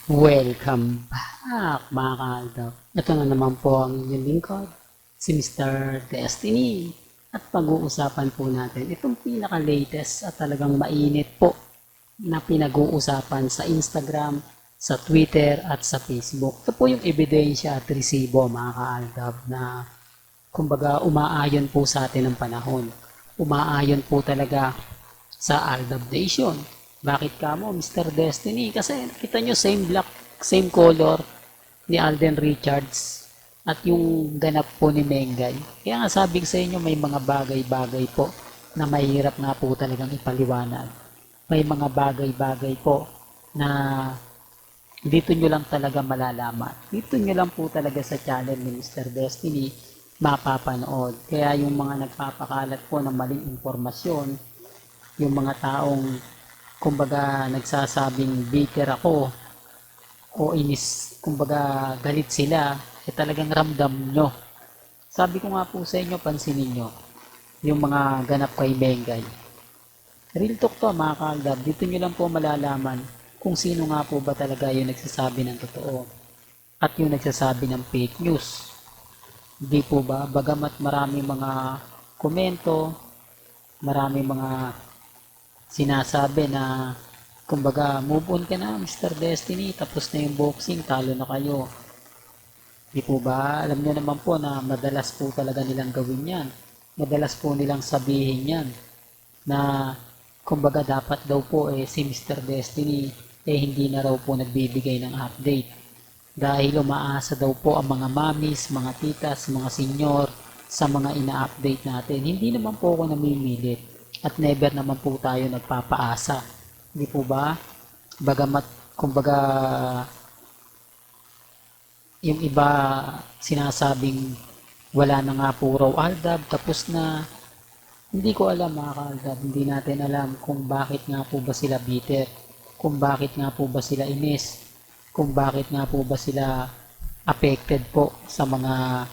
Welcome back mga kaaldab. Ito na naman po ang inyong lingkod, si Mr. Destiny. At pag-uusapan po natin itong pinaka-latest at talagang mainit po na pinag-uusapan sa Instagram, sa Twitter at sa Facebook. Ito po yung ebidensya at resibo mga kaaldab na kumbaga umaayon po sa atin ang panahon. Umaayon po talaga sa Aldab Nation. Bakit ka mo, Mr. Destiny? Kasi kita nyo, same black, same color ni Alden Richards at yung ganap po ni Mengay. Kaya nga sabi ko sa inyo, may mga bagay-bagay po na mahirap nga po talagang ipaliwanag. May mga bagay-bagay po na dito nyo lang talaga malalaman. Dito nyo lang po talaga sa channel ni Mr. Destiny mapapanood. Kaya yung mga nagpapakalat po ng maling impormasyon, yung mga taong kumbaga nagsasabing bitter ako o inis, kumbaga galit sila, talagang ramdam nyo. Sabi ko nga po sa inyo, pansinin nyo yung mga ganap kay Mengay. Real talk to mga kaaldab, dito nyo lang po malalaman kung sino nga po ba talaga yung nagsasabi ng totoo at yung nagsasabi ng fake news. Di po ba? Bagamat marami mga komento, marami mga sinasabi na kumbaga move on ka na Mr. Destiny, tapos na yung boxing, talo na kayo. Di po ba? Alam nyo naman po na madalas po talaga nilang gawin yan. Madalas po nilang sabihin yan na kumbaga dapat daw po si Mr. Destiny hindi na raw po nagbibigay ng update. Dahil umaasa daw po ang mga mamis, mga titas, mga senior sa mga ina-update natin. Hindi naman po ako namimilit. At never naman po tayo nagpapaasa. Hindi po ba? Bagamat, kumbaga, yung iba sinasabing wala na nga po raw Aldab, tapos na, hindi ko alam mga kaaldab, hindi natin alam kung bakit nga po ba sila bitter, kung bakit nga po ba sila inis, kung bakit nga po ba sila affected po sa mga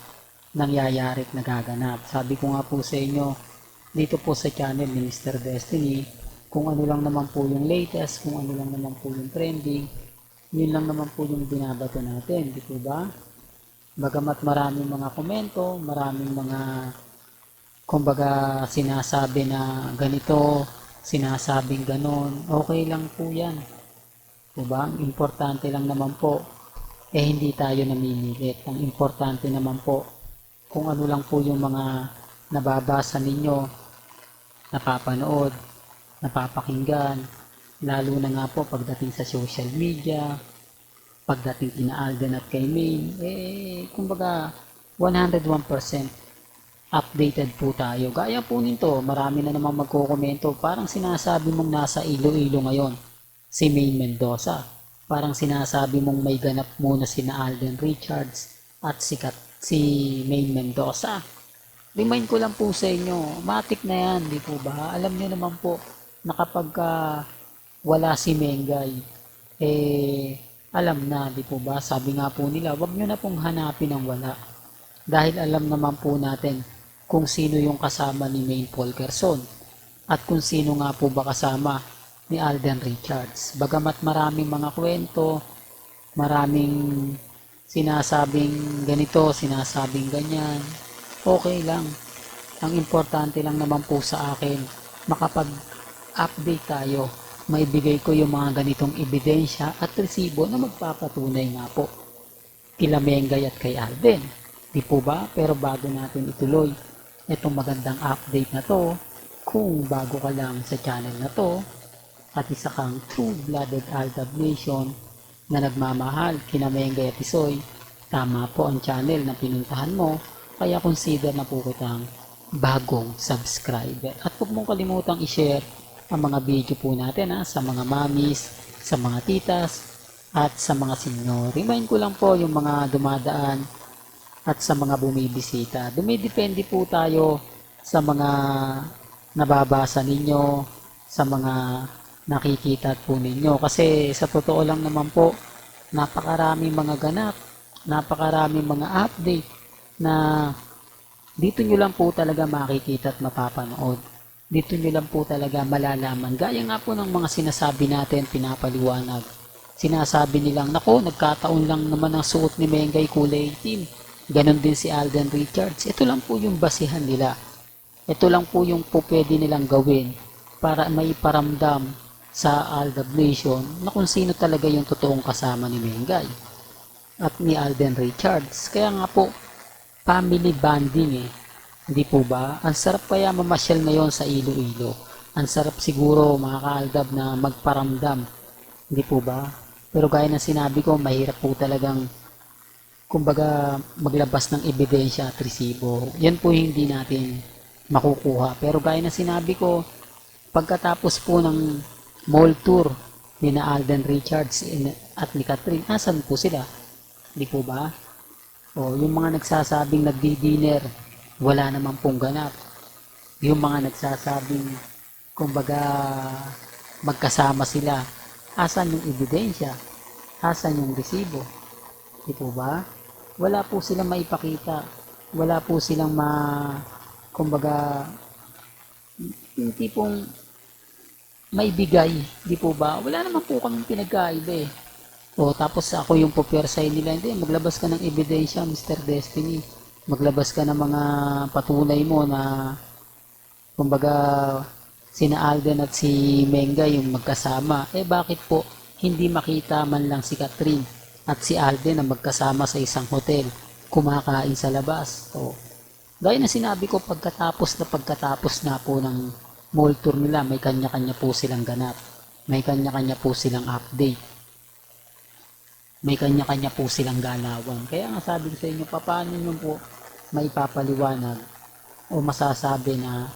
nangyayari at nagaganap. Sabi ko nga po sa inyo, dito po sa channel ni Mr. Destiny, kung ano lang naman po yung latest, kung ano lang naman po yung trending, yun lang naman po yung binabato natin, di po ba? Bagamat maraming mga komento, maraming mga kumbaga sinasabi na ganito, sinasabing ganon, okay lang po yan. Diba? Ang importante lang naman po, hindi tayo namimilit. Ang importante naman po, kung ano lang po yung mga nababasa ninyo, napapanood, napapakinggan, lalo na nga po pagdating sa social media, pagdating kina Alden at kay Maine, kumbaga 101% updated po tayo. Gaya po nito, marami na naman magkokomento, parang sinasabi mong nasa Iloilo ngayon, si Maine Mendoza. Parang sinasabi mong may ganap muna sina Alden Richards at si Maine Mendoza. Remind ko lang po sa inyo, matik na yan, di po ba? Alam niyo naman po na kapag wala si Mengay, alam na, di po ba? Sabi nga po nila, wag niyo na pong hanapin ang wala. Dahil alam naman po natin kung sino yung kasama ni Maine Polkerson at kung sino nga po ba kasama ni Alden Richards. Bagamat maraming mga kwento, maraming sinasabing ganito, sinasabing ganyan, okay lang. Ang importante lang naman po sa akin, makapag-update tayo. Maibigay ko yung mga ganitong ebidensya at resibo na magpapatunay nga po kila Mengay at kay Alden. Di po ba? Pero bago natin ituloy itong magandang update na to, kung bago ka lang sa channel na to, at isa kang true-blooded Aldab Nation na nagmamahal kina Mengay at Isoy, tama po ang channel na pinuntahan mo. Kaya consider na po kitang bagong subscriber. At huwag mong kalimutang i-share ang mga video po natin sa mga mamis, sa mga titas, at sa mga senior. Remind ko lang po yung mga dumadaan at sa mga bumibisita. Dumidepende po tayo sa mga nababasa ninyo, sa mga nakikita po ninyo. Kasi sa totoo lang naman po, napakaraming mga ganap, napakaraming mga update na dito nyo lang po talaga makikita at mapapanood. Dito nyo lang po talaga malalaman. Gaya nga po ng mga sinasabi natin, pinapaliwanag Sinasabi nilang, nako, nagkataon lang naman ang suot ni Mengay kulay itim. Ganon din si Alden Richards. Ito lang po yung basihan nila. Ito lang po yung po pwede nilang gawin para may paramdam sa Aldab Nation na kung sino talaga yung totoong kasama ni Mengay at ni Alden Richards. Kaya nga po, family bonding eh. Hindi po ba? Ang sarap kaya mamasyal ngayon sa Iloilo. Ang sarap siguro mga kaaldab na magparamdam. Hindi po ba? Pero gaya ng sinabi ko, mahirap po talagang kumbaga maglabas ng ebidensya at resibo. Yan po yung hindi natin makukuha. Pero gaya ng sinabi ko, pagkatapos po ng mall tour ni na Alden Richards at ni Catherine, asan po sila? Hindi po ba? O yung mga nagsasabing nagdi-dinner, wala naman pong ganap. Yung mga nagsasabing kumbaga magkasama sila, asan yung ebidensya? Asan yung resibo? Di po ba? Wala po silang maipakita. Wala po silang kumbaga, yung tipong maibigay. Di po ba? Wala naman po kaming pinagkaiba eh. O tapos ako yung pupersay nila, hindi, maglabas ka ng ebidensya, Mr. Destiny. Maglabas ka ng mga patunay mo na kumbaga sina Alden at si Menga yung magkasama. Eh bakit po hindi makita man lang si Catherine at si Alden na magkasama sa isang hotel kumakain sa labas? O gaya na sinabi ko, pagkatapos na po ng mall tour nila, may kanya-kanya po silang ganap. May kanya-kanya po silang update. May kanya-kanya po silang galawan. Kaya nga sabi ko sa inyo, paano nyo po maipapaliwanag o masasabi na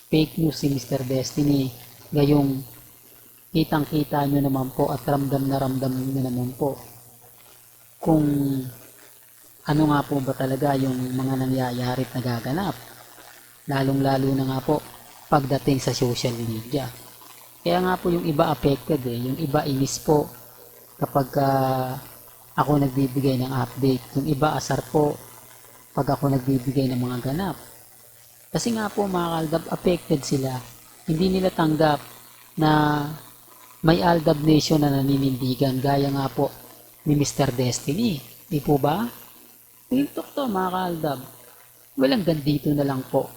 fake news si Mr. Destiny, gayong kitang-kita nyo naman po at ramdam na ramdam nyo naman po kung ano nga po ba talaga yung mga nangyayari at nagaganap, lalong-lalo na nga po pagdating sa social media. Kaya nga po yung iba affected eh, yung iba inis po kapag ako nagbibigay ng update, yung iba asar po pag ako nagbibigay ng mga ganap. Kasi nga po mga Aldab, affected sila. Hindi nila tanggap na may Aldab Nation na naninindigan gaya nga po ni Mr. Destiny. Di po ba? Tiktok to mga Aldab. Walang gandito na lang po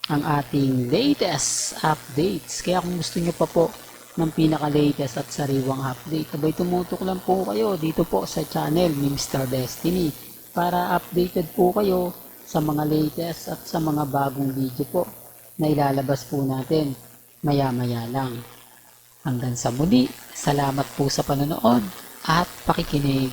ang ating latest updates. Kaya kung gusto nyo pa po ng pinaka-latest at sariwang update, abay tumutok lang po kayo dito po sa channel ni Mr. Destiny para updated po kayo sa mga latest at sa mga bagong video po na ilalabas po natin maya-maya lang. Hanggang sa muli, salamat po sa panonood at pakikinig.